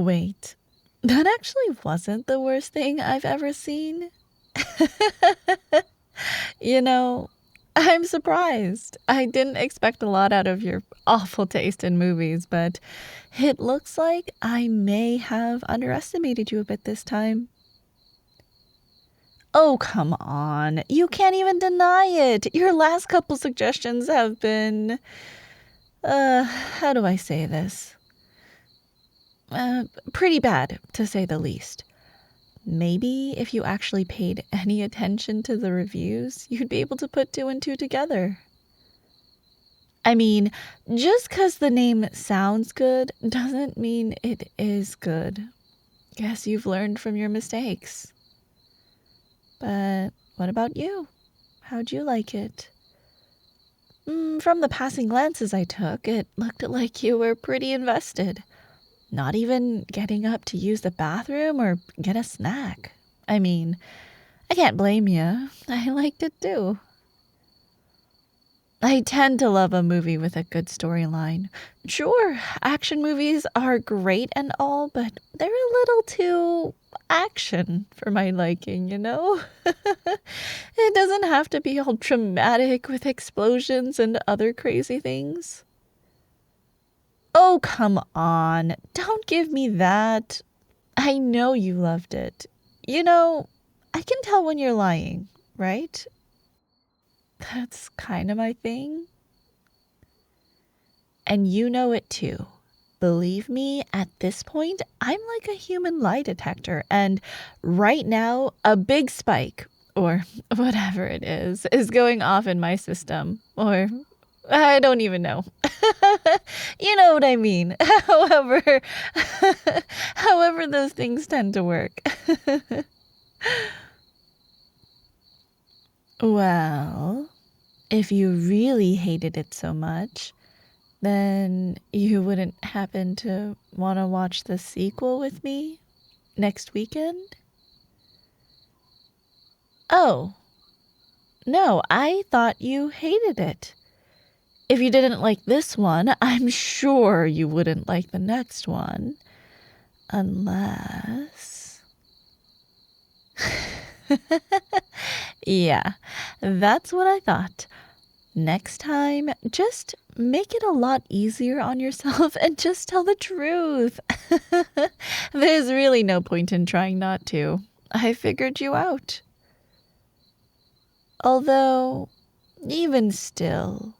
Wait, that actually wasn't the worst thing I've ever seen. You know, I'm surprised. I didn't expect a lot out of your awful taste in movies, but it looks like I may have underestimated you a bit this time. Oh, come on. You can't even deny it. Your last couple suggestions have been, how do I say this? Pretty bad, to say the least. Maybe if you actually paid any attention to the reviews, you'd be able to put two and two together. I mean, just 'cause the name sounds good doesn't mean it is good. Guess you've learned from your mistakes. But what about you? How'd you like it? From the passing glances I took, it looked like you were pretty invested. Not even getting up to use the bathroom or get a snack. I mean, I can't blame you. I liked it too. I tend to love a movie with a good storyline. Sure, action movies are great and all, but they're a little too action for my liking, you know? It doesn't have to be all dramatic with explosions and other crazy things. Oh, come on. Don't give me that. I know you loved it. You know, I can tell when you're lying, right? That's kind of my thing. And you know it too. Believe me, at this point, I'm like a human lie detector. And right now, a big spike, or whatever it is going off in my system. Or I don't even know. You know what I mean. However those things tend to work. Well, if you really hated it so much, then you wouldn't happen to want to watch the sequel with me next weekend? Oh, no, I thought you hated it. If you didn't like this one, I'm sure you wouldn't like the next one. Unless... Yeah, that's what I thought. Next time, just make it a lot easier on yourself and just tell the truth. There's really no point in trying not to. I figured you out. Although, even still,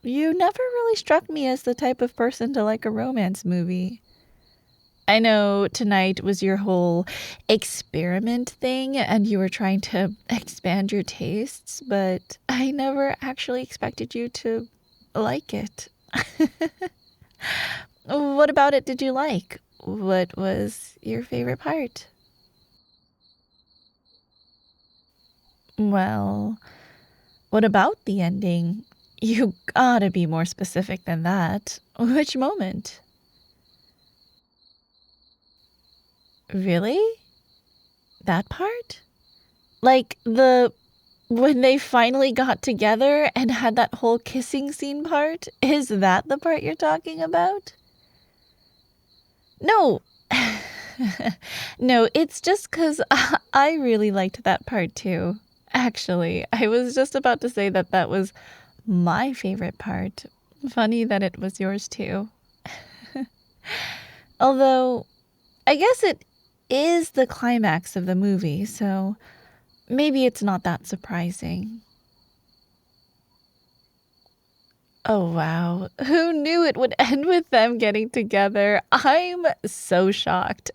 you never really struck me as the type of person to like a romance movie. I know tonight was your whole experiment thing and you were trying to expand your tastes, but I never actually expected you to like it. What about it did you like? What was your favorite part? Well, what about the ending? You gotta be more specific than that. Which moment? Really? That part? Like when they finally got together and had that whole kissing scene part? Is that the part you're talking about? No. No, it's just 'cause I really liked that part too. Actually, I was just about to say that that was my favorite part. Funny that it was yours too. Although, I guess it is the climax of the movie, so maybe it's not that surprising. Oh, wow. Who knew it would end with them getting together? I'm so shocked.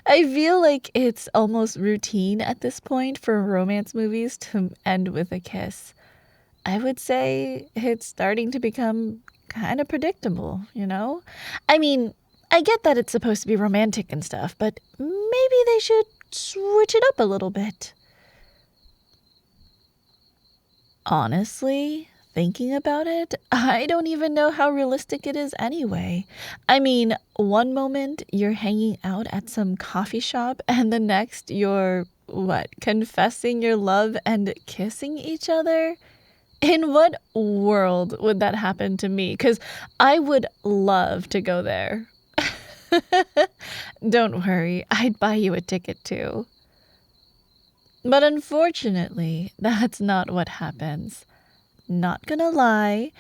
I feel like it's almost routine at this point for romance movies to end with a kiss. I would say it's starting to become kind of predictable, you know? I mean, I get that it's supposed to be romantic and stuff, but maybe they should switch it up a little bit. Honestly, thinking about it, I don't even know how realistic it is anyway. I mean, one moment you're hanging out at some coffee shop, and the next you're, confessing your love and kissing each other? In what world would that happen to me? Because I would love to go there. Don't worry, I'd buy you a ticket too. But unfortunately, that's not what happens. Not gonna lie,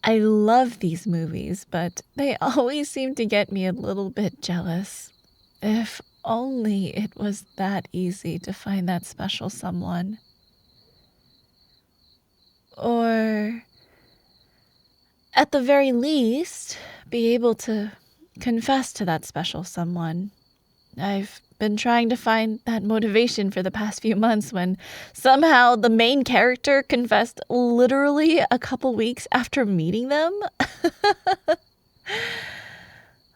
I love these movies, but they always seem to get me a little bit jealous. If only it was that easy to find that special someone. Or, at the very least, be able to confess to that special someone. I've been trying to find that motivation for the past few months when somehow the main character confessed literally a couple weeks after meeting them.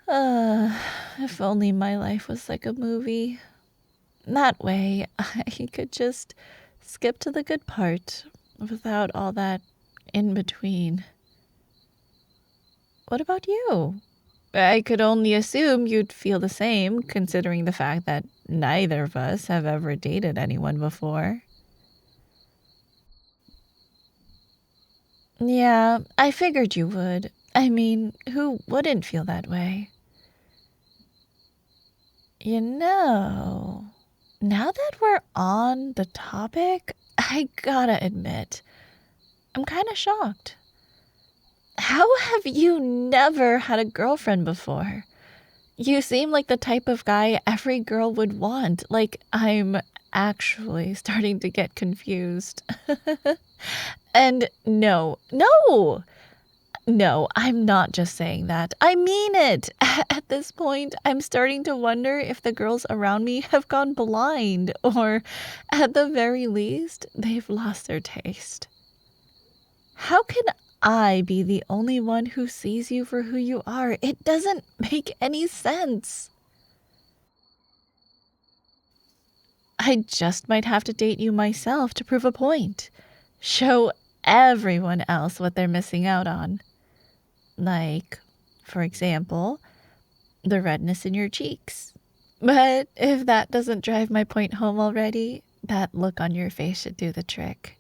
uh, if only my life was like a movie. That way, I could just skip to the good part without all that in between. What about you? I could only assume you'd feel the same, considering the fact that neither of us have ever dated anyone before. Yeah, I figured you would. I mean, who wouldn't feel that way? You know, now that we're on the topic, I gotta admit, I'm kinda shocked. How have you never had a girlfriend before? You seem like the type of guy every girl would want. Like, I'm actually starting to get confused. And no, I'm not just saying that. I mean it. At this point, I'm starting to wonder if the girls around me have gone blind, or at the very least, they've lost their taste. How can I be the only one who sees you for who you are? It doesn't make any sense. I just might have to date you myself to prove a point. Show everyone else what they're missing out on. Like, for example, the redness in your cheeks. But if that doesn't drive my point home already, that look on your face should do the trick.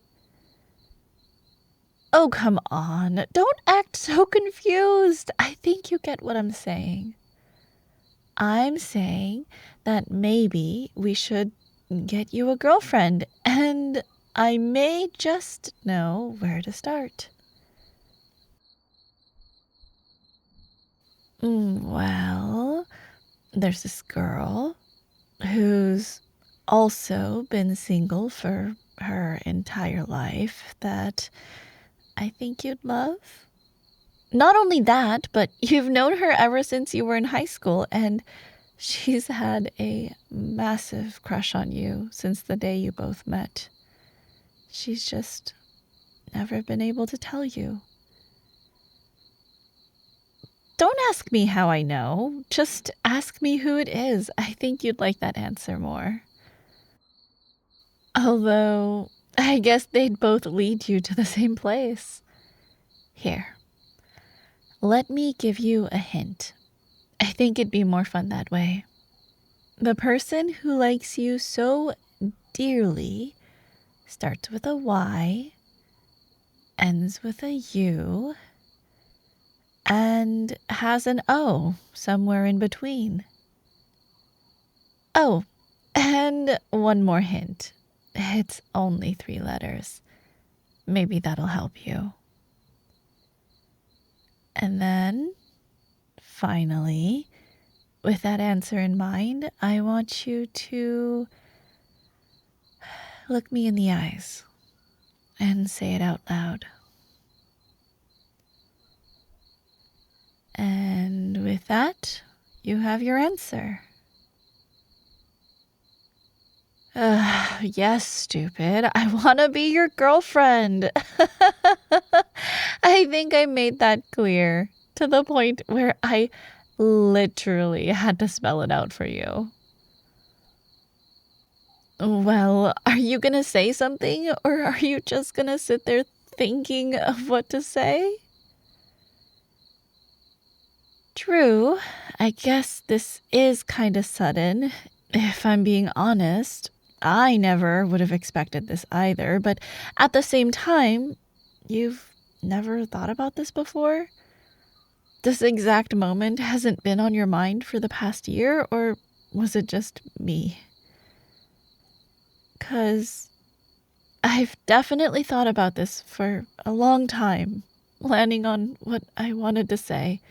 Oh, come on. Don't act so confused. I think you get what I'm saying. I'm saying that maybe we should get you a girlfriend, and I may just know where to start. Well, there's this girl who's also been single for her entire life that I think you'd love. Not only that, but you've known her ever since you were in high school, and she's had a massive crush on you since the day you both met. She's just never been able to tell you. Don't ask me how I know. Just ask me who it is. I think you'd like that answer more. Although, I guess they'd both lead you to the same place. Here, let me give you a hint. I think it'd be more fun that way. The person who likes you so dearly starts with a Y, ends with a U, and has an O somewhere in between. Oh, and one more hint. It's only 3 letters. Maybe that'll help you. And then, finally, with that answer in mind, I want you to look me in the eyes and say it out loud. And with that, you have your answer. Yes, stupid. I want to be your girlfriend. I think I made that clear to the point where I literally had to spell it out for you. Well, are you gonna say something, or are you just gonna sit there thinking of what to say? True, I guess this is kinda sudden. If I'm being honest, I never would have expected this either, but at the same time, you've never thought about this before? this exact moment hasn't been on your mind for the past year, or was it just me? 'Cause I've definitely thought about this for a long time, landing on what I wanted to say.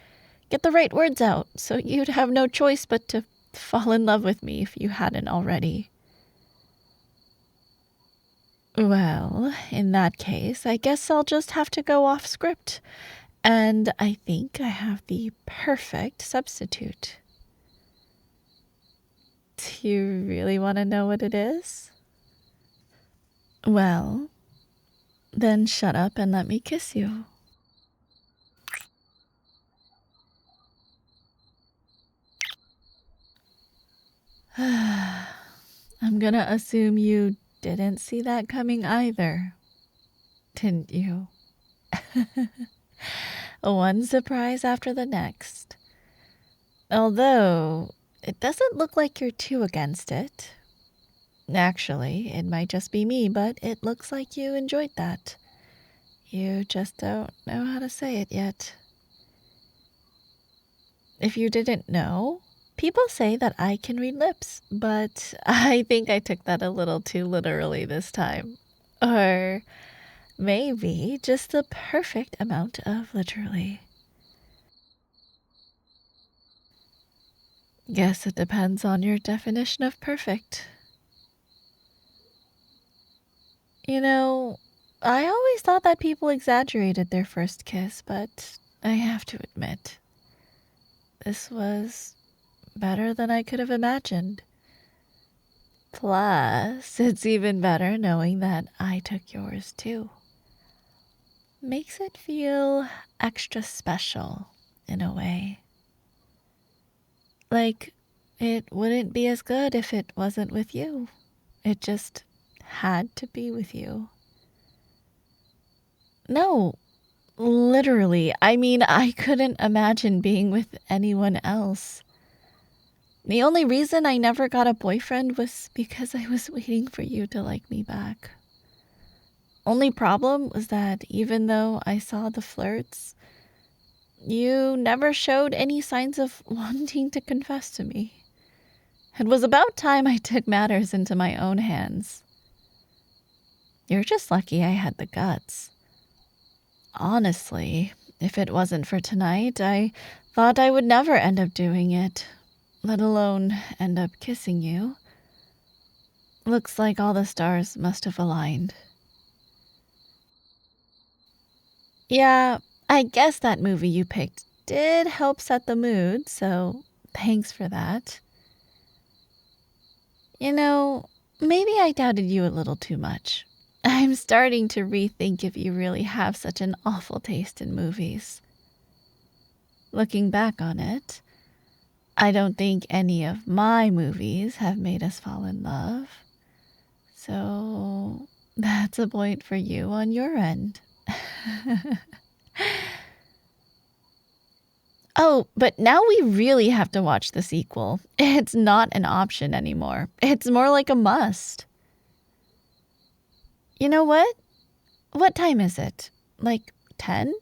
Get the right words out so you'd have no choice but to fall in love with me if you hadn't already. Well, in that case, I guess I'll just have to go off script. And I think I have the perfect substitute. Do you really want to know what it is? Well, then shut up and let me kiss you. I'm gonna assume you didn't see that coming either, didn't you? One surprise after the next. Although, it doesn't look like you're too against it. Actually, it might just be me, but it looks like you enjoyed that. You just don't know how to say it yet. If you didn't know, people say that I can read lips, but I think I took that a little too literally this time. Or maybe just the perfect amount of literally. Guess it depends on your definition of perfect. You know, I always thought that people exaggerated their first kiss, but I have to admit, this was better than I could have imagined. Plus, it's even better knowing that I took yours too. Makes it feel extra special in a way. Like, it wouldn't be as good if it wasn't with you. It just had to be with you. No, literally. I mean, I couldn't imagine being with anyone else. The only reason I never got a boyfriend was because I was waiting for you to like me back. Only problem was that even though I saw the flirts, you never showed any signs of wanting to confess to me. It was about time I took matters into my own hands. You're just lucky I had the guts. Honestly, if it wasn't for tonight, I thought I would never end up doing it, let alone end up kissing you. Looks like all the stars must have aligned. Yeah, I guess that movie you picked did help set the mood, so thanks for that. You know, maybe I doubted you a little too much. I'm starting to rethink if you really have such an awful taste in movies. Looking back on it, I don't think any of my movies have made us fall in love. So that's a point for you on your end. Oh, but now we really have to watch the sequel. It's not an option anymore. It's more like a must. You know what? What time is it? Like 10?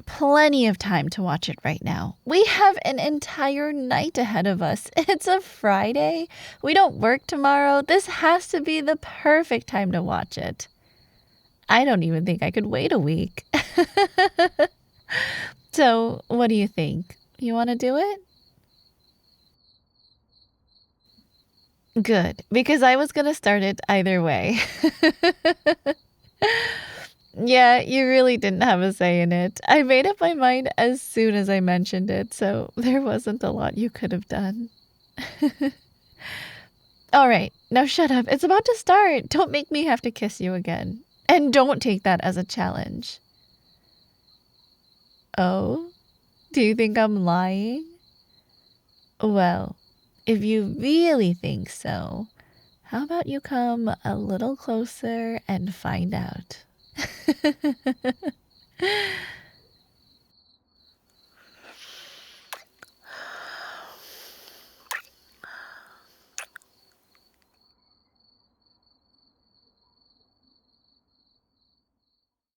Plenty of time to watch it right now. We have an entire night ahead of us. It's a Friday. We don't work tomorrow. This has to be the perfect time to watch it. I don't even think I could wait a week. So, what do you think? You want to do it? Good, because I was going to start it either way. Yeah, you really didn't have a say in it. I made up my mind as soon as I mentioned it, so there wasn't a lot you could have done. All right, now shut up. It's about to start. Don't make me have to kiss you again. And don't take that as a challenge. Oh? Do you think I'm lying? Well, if you really think so, how about you come a little closer and find out?